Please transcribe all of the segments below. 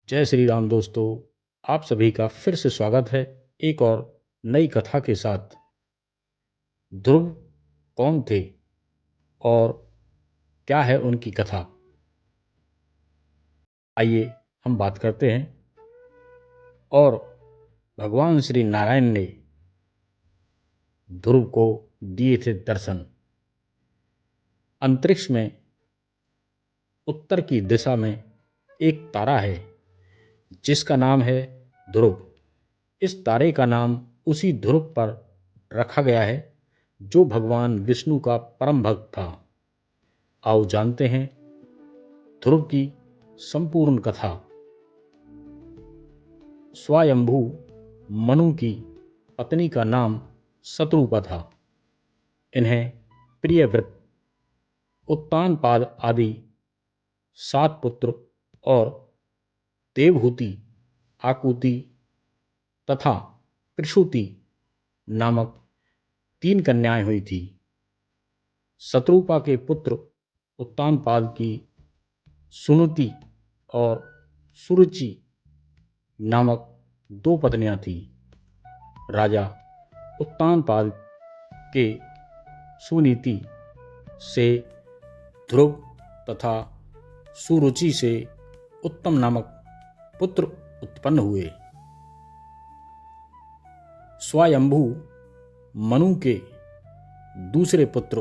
जय श्री राम दोस्तों। आप सभी का फिर से स्वागत है एक और नई कथा के साथ। ध्रुव कौन थे और क्या है उनकी कथा, आइए हम बात करते हैं। और भगवान श्री नारायण ने ध्रुव को दिए थे दर्शन। अंतरिक्ष में उत्तर की दिशा में एक तारा है जिसका नाम है ध्रुव। इस तारे का नाम उसी ध्रुव पर रखा गया है जो भगवान विष्णु का परम भक्त था। आओ जानते हैं ध्रुव की संपूर्ण कथा। स्वयंभू मनु की पत्नी का नाम शत्रुपा था। इन्हें प्रियव्रत, उत्तानपाद आदि 7 पुत्र और देवहूति, आकुति तथा प्रसूति नामक 3 कन्याएं हुई थी। शत्रुपा के पुत्र उत्तानपाद की सुनीति और सुरुचि नामक 2 पत्नियां थीं। राजा उत्तानपाद के सुनीति से ध्रुव तथा सुरुचि से उत्तम नामक पुत्र उत्पन्न हुए। स्वयंभू मनु के दूसरे पुत्र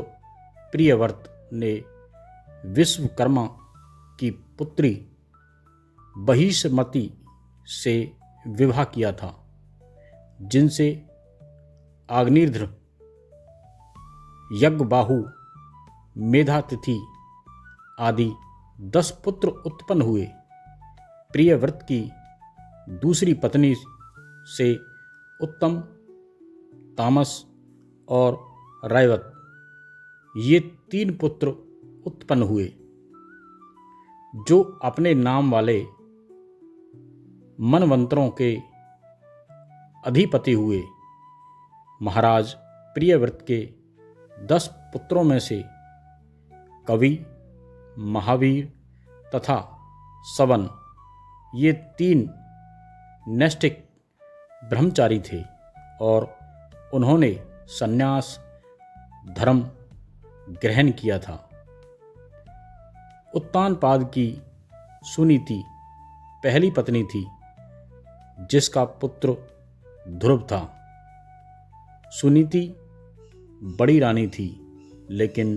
प्रियव्रत ने विश्वकर्मा की पुत्री बहिष्मति से विवाह किया था, जिनसे अग्निर्ध्र, यज्ञबाहु, मेधातिथि आदि 10 पुत्र उत्पन्न हुए। प्रियव्रत की दूसरी पत्नी से उत्तम, तामस और रैवत ये 3 पुत्र उत्पन्न हुए, जो अपने नाम वाले मनवंतरों के अधिपति हुए। महाराज प्रियव्रत के 10 पुत्रों में से कवि, महावीर तथा सवन ये 3 नैष्ठिक ब्रह्मचारी थे और उन्होंने संन्यास धर्म ग्रहण किया था। उत्तानपाद की सुनीति पहली पत्नी थी, जिसका पुत्र ध्रुव था। सुनीति बड़ी रानी थी, लेकिन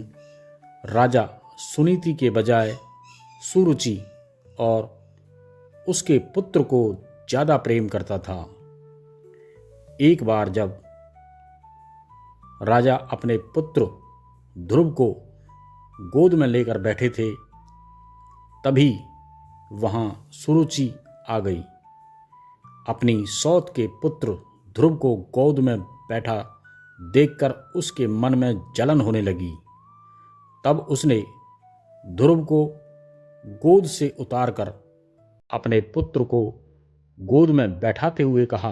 राजा सुनीति के बजाय सुरुचि और उसके पुत्र को ज़्यादा प्रेम करता था। एक बार जब राजा अपने पुत्र ध्रुव को गोद में लेकर बैठे थे, तभी वहाँ सुरुचि आ गई। अपनी सौत के पुत्र ध्रुव को गोद में बैठा देखकर उसके मन में जलन होने लगी। तब उसने ध्रुव को गोद से उतारकर अपने पुत्र को गोद में बैठाते हुए कहा,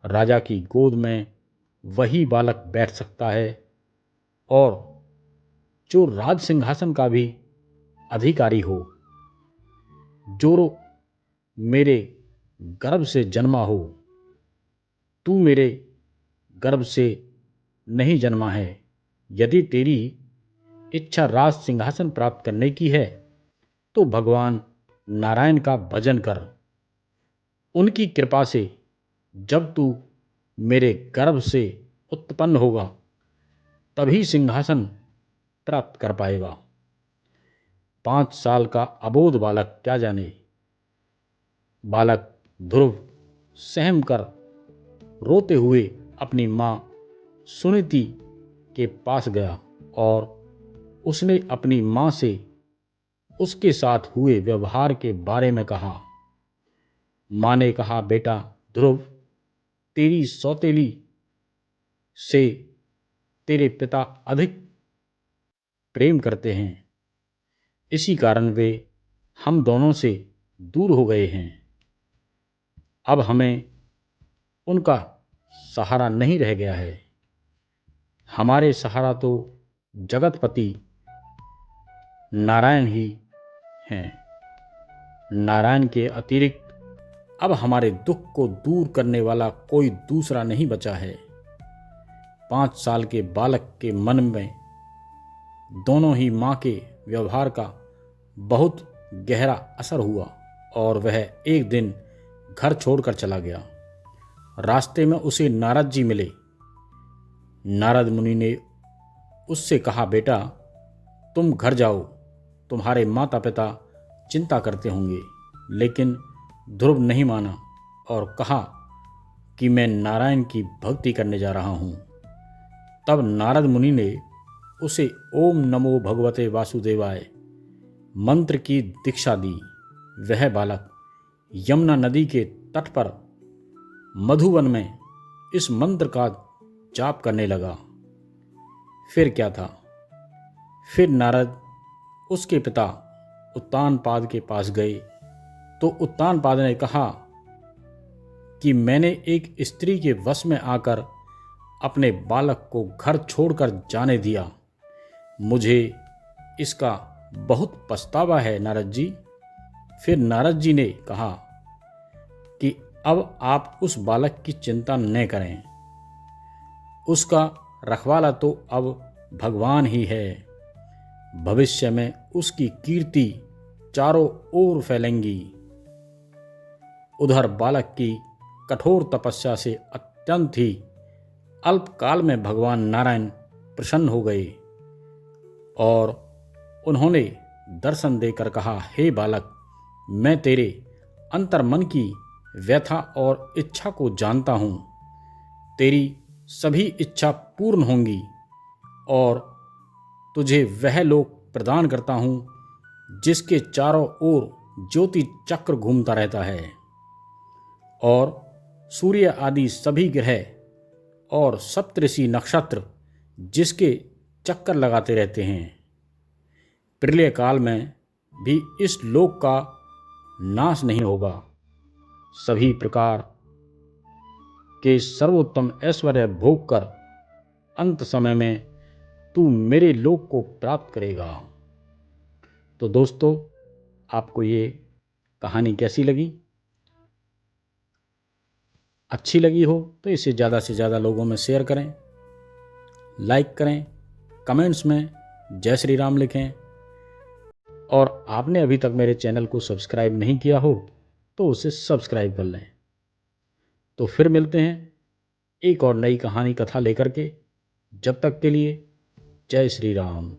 राजा की गोद में वही बालक बैठ सकता है और जो राज सिंहासन का भी अधिकारी हो, जो मेरे गर्भ से जन्मा हो। तू मेरे गर्भ से नहीं जन्मा है। यदि तेरी इच्छा राज सिंहासन प्राप्त करने की है तो भगवान नारायण का भजन कर। उनकी कृपा से जब तू मेरे गर्भ से उत्पन्न होगा तभी सिंहासन प्राप्त कर पाएगा। 5 साल का अबोध बालक क्या जाने। बालक ध्रुव सहम कर रोते हुए अपनी माँ सुनीति के पास गया और उसने अपनी माँ से उसके साथ हुए व्यवहार के बारे में कहा। माँ ने कहा, बेटा ध्रुव, तेरी सौतेली से तेरे पिता अधिक प्रेम करते हैं, इसी कारण वे हम दोनों से दूर हो गए हैं। अब हमें उनका सहारा नहीं रह गया है। हमारे सहारा तो जगतपति नारायण ही हैं। नारायण के अतिरिक्त अब हमारे दुख को दूर करने वाला कोई दूसरा नहीं बचा है। 5 साल के बालक के मन में दोनों ही माँ के व्यवहार का बहुत गहरा असर हुआ और वह एक दिन घर छोड़कर चला गया। रास्ते में उसे नारद जी मिले। नारद मुनि ने उससे कहा, बेटा तुम घर जाओ, तुम्हारे माता पिता चिंता करते होंगे। लेकिन ध्रुव नहीं माना और कहा कि मैं नारायण की भक्ति करने जा रहा हूँ। तब नारद मुनि ने उसे ओम नमो भगवते वासुदेवाय मंत्र की दीक्षा दी। वह बालक यमुना नदी के तट पर मधुवन में इस मंत्र का जाप करने लगा। फिर क्या था? फिर नारद उसके पिता उत्तानपाद के पास गए तो उत्तानपाद ने कहा कि मैंने एक स्त्री के वश में आकर अपने बालक को घर छोड़कर जाने दिया। मुझे इसका बहुत पछतावा है नारद जी। फिर नारद जी ने कहा कि अब आप उस बालक की चिंता न करें, उसका रखवाला तो अब भगवान ही है। भविष्य में उसकी कीर्ति चारों ओर फैलेंगी। उधर बालक की कठोर तपस्या से अत्यंत ही अल्पकाल में भगवान नारायण प्रसन्न हो गए और उन्होंने दर्शन देकर कहा, हे बालक, मैं तेरे अंतर्मन की व्यथा और इच्छा को जानता हूँ। तेरी सभी इच्छा पूर्ण होंगी और तुझे वह लोक प्रदान करता हूँ जिसके चारों ओर ज्योति चक्र घूमता रहता है और सूर्य आदि सभी ग्रह और सप्तऋषि नक्षत्र जिसके चक्कर लगाते रहते हैं। प्रलय काल में भी इस लोक का नाश नहीं होगा। सभी प्रकार के सर्वोत्तम ऐश्वर्य भोग कर अंत समय में तू मेरे लोक को प्राप्त करेगा। तो दोस्तों, आपको ये कहानी कैसी लगी? अच्छी लगी हो तो इसे ज़्यादा से ज़्यादा लोगों में शेयर करें, लाइक करें, कमेंट्स में जय श्री राम लिखें और आपने अभी तक मेरे चैनल को सब्सक्राइब नहीं किया हो तो उसे सब्सक्राइब कर लें। तो फिर मिलते हैं एक और नई कहानी कथा लेकर के। जब तक के लिए जय श्री राम।